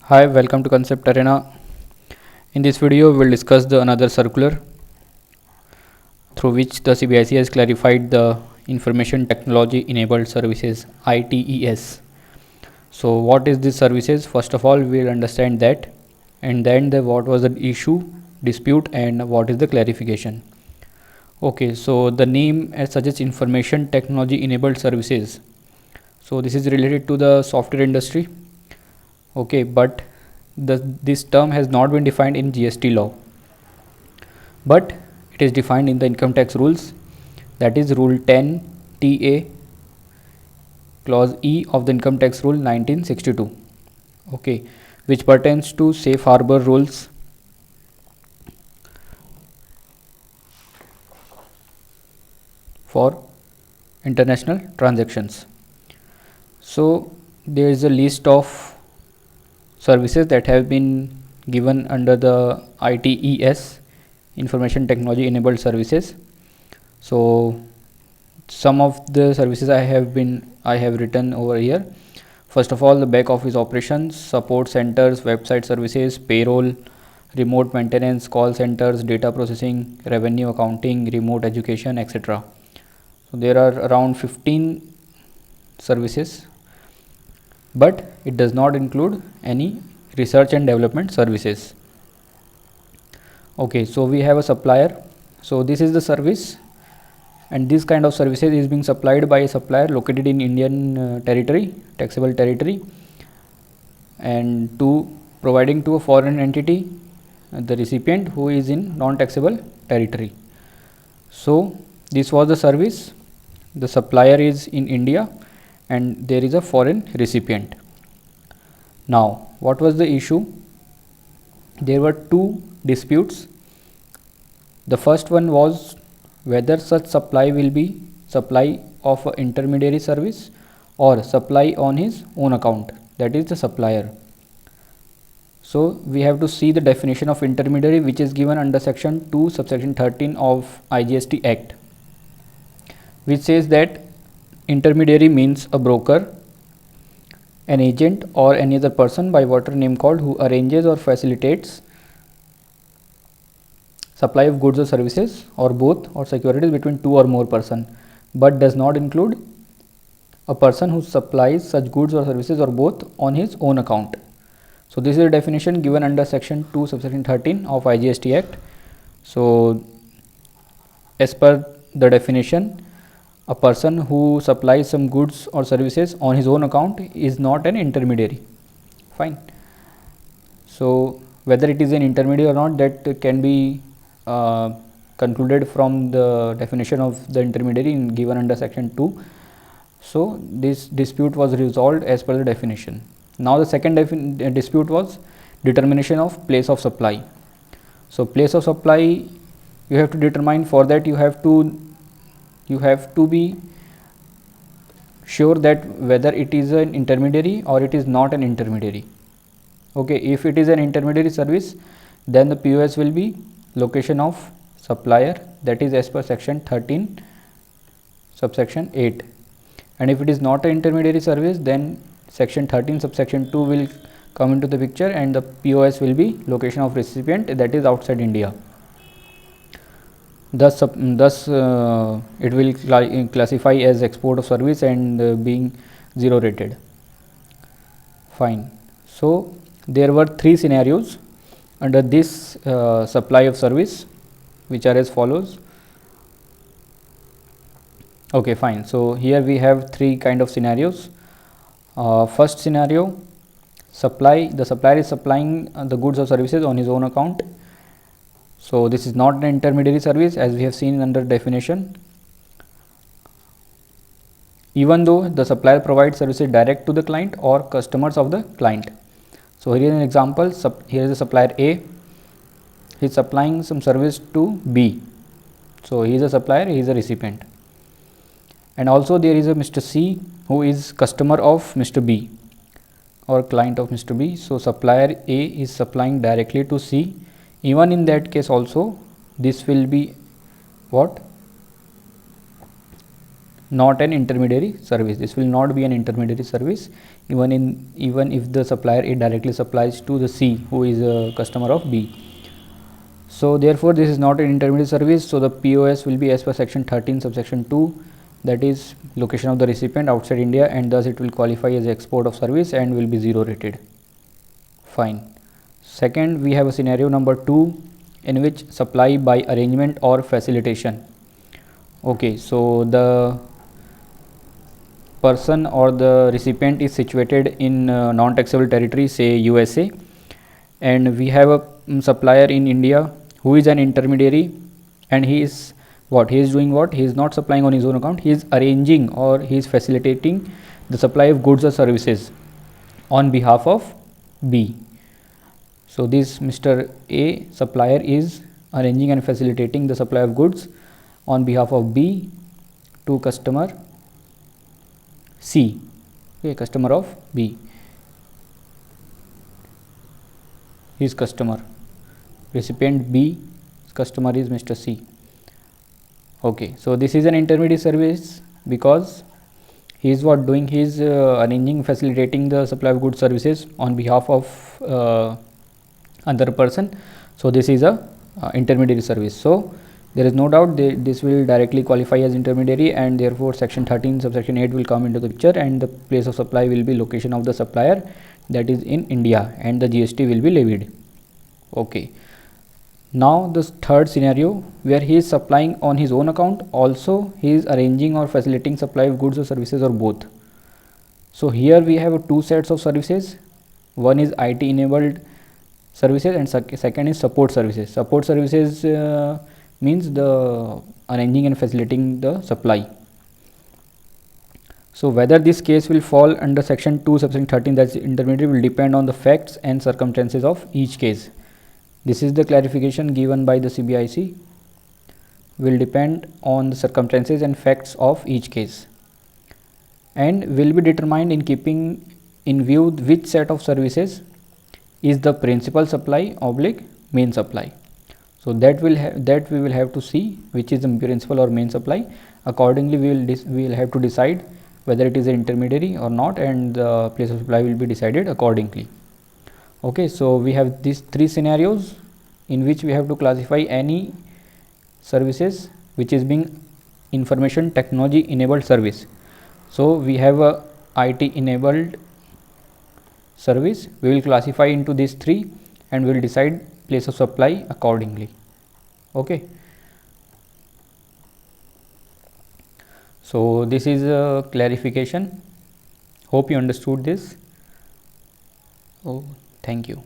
Hi, welcome to Concept Arena. In this video, we will discuss the another circular through which the CBIC has clarified the Information Technology Enabled Services ITES. So, what is this services? First of all, we will understand that, and then what was the issue, dispute, and what is the clarification. Okay, so the name as suggests Information Technology Enabled Services. So, this is related to the software industry. Okay, but this term has not been defined in GST law, but it is defined in the income tax rules, that is rule 10 TA clause E of the income tax rule 1962. Okay, which pertains to safe harbor rules for international transactions. So there is a list of services that have been given under the ITES, Information Technology Enabled Services. So some of the services I have written over here. First of all, the back office operations, support centers, website services, payroll, remote maintenance, call centers, data processing, revenue accounting, remote education, etc. So there are around 15 services, but it does not include any research and development services. Okay, so we have a supplier. So this is the service, and this kind of services is being supplied by a supplier located in Indian territory, taxable territory, and to providing to a foreign entity, the recipient who is in non-taxable territory. So this was the service. The supplier is in India and there is a foreign recipient. Now, what was the issue? There were two disputes. The first one was whether such supply will be supply of an intermediary service or supply on his own account, that is the supplier. So we have to see the definition of intermediary, which is given under section 2 subsection 13 of IGST Act, which says that intermediary means a broker, an agent, or any other person by whatever name called who arranges or facilitates supply of goods or services or both or securities between two or more person, but does not include a person who supplies such goods or services or both on his own account. So this is the definition given under section 2 subsection 13 of IGST Act. So as per the definition, a person who supplies some goods or services on his own account is not an intermediary. Fine. So whether it is an intermediary or not, that can be concluded from the definition of the intermediary given under section 2. So this dispute was resolved as per the definition. Now the second dispute was determination of place of supply. So place of supply you have to determine. For that you have to be sure that whether it is an intermediary or it is not an intermediary. Okay, if it is an intermediary service, then the POS will be location of supplier, that is as per section 13 subsection 8, and if it is not an intermediary service, then section 13 subsection 2 will come into the picture and the POS will be location of recipient, that is outside India. Thus it will classify as export of service and being 0 rated. Fine. So there were three scenarios under this supply of service, which are as follows. Okay, fine. So here we have three kind of scenarios. First scenario, the supplier is supplying the goods or services on his own account. So this is not an intermediary service, as we have seen under definition, even though the supplier provides services direct to the client or customers of the client. So here is an example. Here is the supplier A. He is supplying some service to B. So he is a supplier, he is a recipient. And also there is a Mr. C who is customer of Mr. B or client of Mr. B. So supplier A is supplying directly to C. Even in that case also, this will be what? not an intermediary service. This will not be an intermediary service even if the supplier A directly supplies to the C, who is a customer of B. So therefore this is not an intermediary service. So the POS will be as per section 13 subsection 2, that is location of the recipient outside India, and thus it will qualify as export of service and will be 0 rated. Fine. Second, we have a scenario number 2 in which supply by arrangement or facilitation. Okay, so the person or the recipient is situated in non-taxable territory, say USA, and we have a supplier in India who is an intermediary, and he is doing what? He is not supplying on his own account, he is arranging or he is facilitating the supply of goods or services on behalf of B. So this Mr. A supplier is arranging and facilitating the supply of goods on behalf of B to customer C, okay, customer of B, his customer, recipient B, customer is Mr. C. Okay, so this is an intermediary service because he is what doing? He is arranging, facilitating the supply of goods services on behalf of other person. So this is a intermediary service. So there is no doubt this will directly qualify as intermediary, and therefore section 13 subsection 8 will come into the picture, and the place of supply will be location of the supplier, that is in India, and the GST will be levied. Okay. Now the third scenario, where he is supplying on his own account, also he is arranging or facilitating supply of goods or services, or both. So here we have two sets of services. One is IT enabled services and second is support services. Support services means the arranging and facilitating the supply. So whether this case will fall under section 2 subsection 13, that is intermediary, will depend on the facts and circumstances of each case. This is the clarification given by the CBIC. Will depend on the circumstances and facts of each case, and will be determined in keeping in view which set of services is the principal supply / main supply. So that we will have to see which is the principal or main supply. Accordingly, we will have to decide whether it is an intermediary or not, and the place of supply will be decided accordingly. Okay, so we have these three scenarios in which we have to classify any services which is being information technology enabled service. So we have a IT enabled service. We will classify into these three and we will decide place of supply accordingly. Okay. So this is a clarification. Hope you understood this. Oh, thank you.